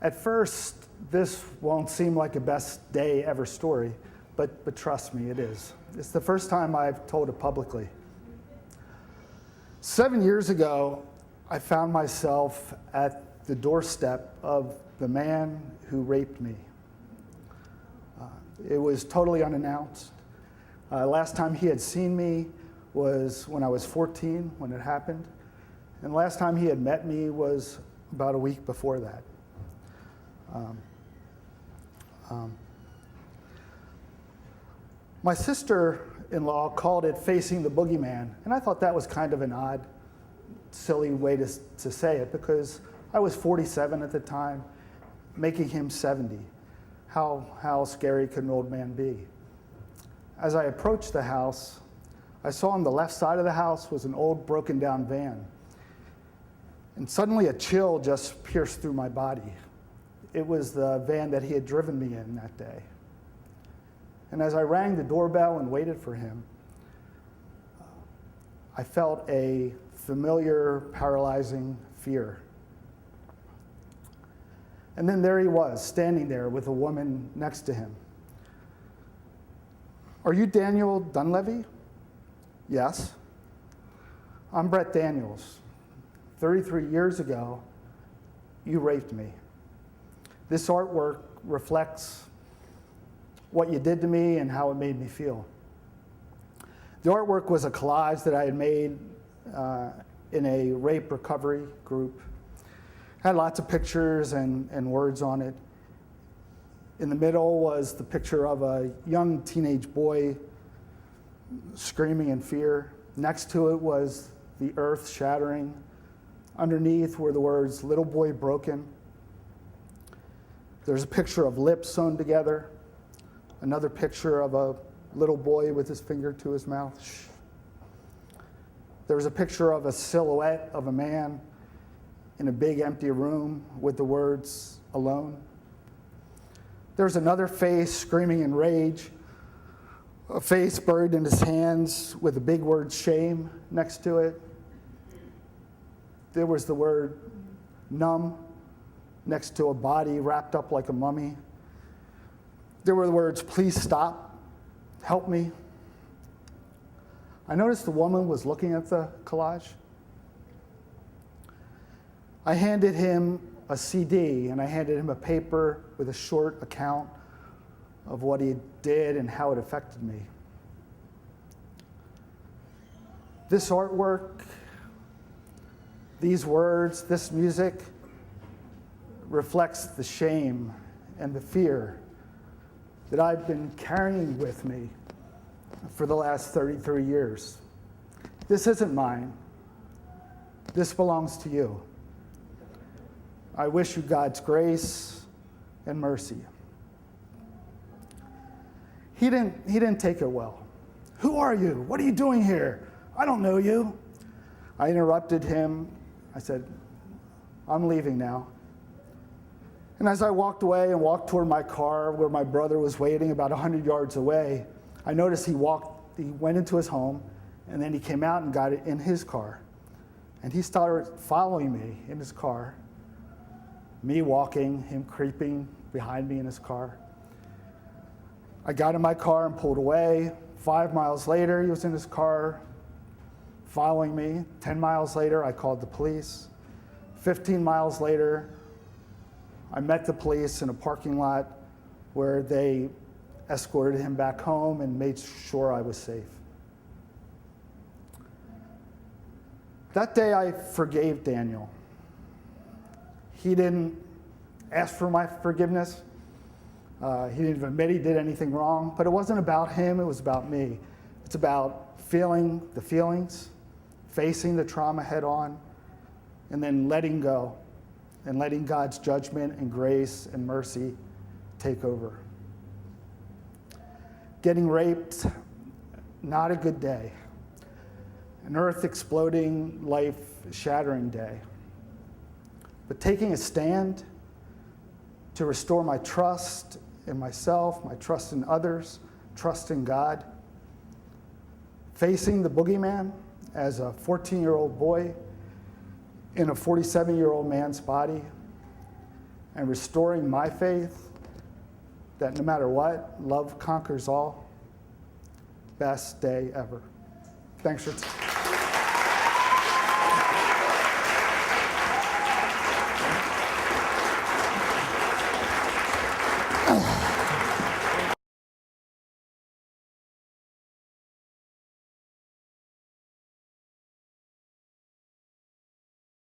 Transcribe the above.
At first, this won't seem like a best day ever story, but trust me, it is. It's the first time I've told it publicly. 7 years ago, I found myself at the doorstep of the man who raped me. It was totally unannounced. Last time he had seen me was when I was 14, when it happened. And last time he had met me was about a week before that. My sister-in-law called it facing the boogeyman, and I thought that was kind of an odd, silly way to say it, because I was 47 at the time, making him 70. How scary could an old man be? As I approached the house, I saw on the left side of the house was an old broken down van. And suddenly a chill just pierced through my body. It was the van that he had driven me in that day. And as I rang the doorbell and waited for him, I felt a familiar, paralyzing fear. And then there he was, standing there with a woman next to him. "Are you Daniel Dunleavy?" "Yes." "I'm Bret Daniels. 33 years ago, you raped me. This artwork reflects what you did to me and how it made me feel." The artwork was a collage that I had made in a rape recovery group. It had lots of pictures and words on it. In the middle was the picture of a young teenage boy screaming in fear. Next to it was the earth shattering. Underneath were the words, "Little boy broken." There's a picture of lips sewn together. Another picture of a little boy with his finger to his mouth. Shh. There's a picture of a silhouette of a man in a big empty room with the words, "Alone." There's another face screaming in rage, a face buried in his hands with the big word "shame" next to it. There was the word "numb" next to a body wrapped up like a mummy. There were the words, "Please stop, help me." I noticed the woman was looking at the collage. I handed him a CD and I handed him a paper with a short account of what he did and how it affected me. This artwork, these words, this music reflects the shame and the fear that I've been carrying with me for the last 33 years. This isn't mine. This belongs to you. I wish you God's grace and mercy. He didn't take it well. "Who are you? What are you doing here? I don't know you." I interrupted him. I said, "I'm leaving now." And as I walked away and walked toward my car where my brother was waiting about 100 yards away, I noticed he went into his home, and then he came out and got it in his car. And he started following me in his car, me walking, him creeping behind me in his car. I got in my car and pulled away. 5 miles later, he was in his car following me. 10 miles later, I called the police. 15 miles later, I met the police in a parking lot where they escorted him back home and made sure I was safe. That day, I forgave Daniel. He didn't ask for my forgiveness. He didn't even admit he did anything wrong, but it wasn't about him, it was about me. It's about feeling the feelings, facing the trauma head on, and then letting go, and letting God's judgment and grace and mercy take over. Getting raped, not a good day. An earth-exploding, life-shattering day. But taking a stand to restore my trust in myself, my trust in others, trust in God, facing the boogeyman as a 14-year-old boy in a 47-year-old man's body, and restoring my faith that no matter what, love conquers all. Best day ever. Thanks for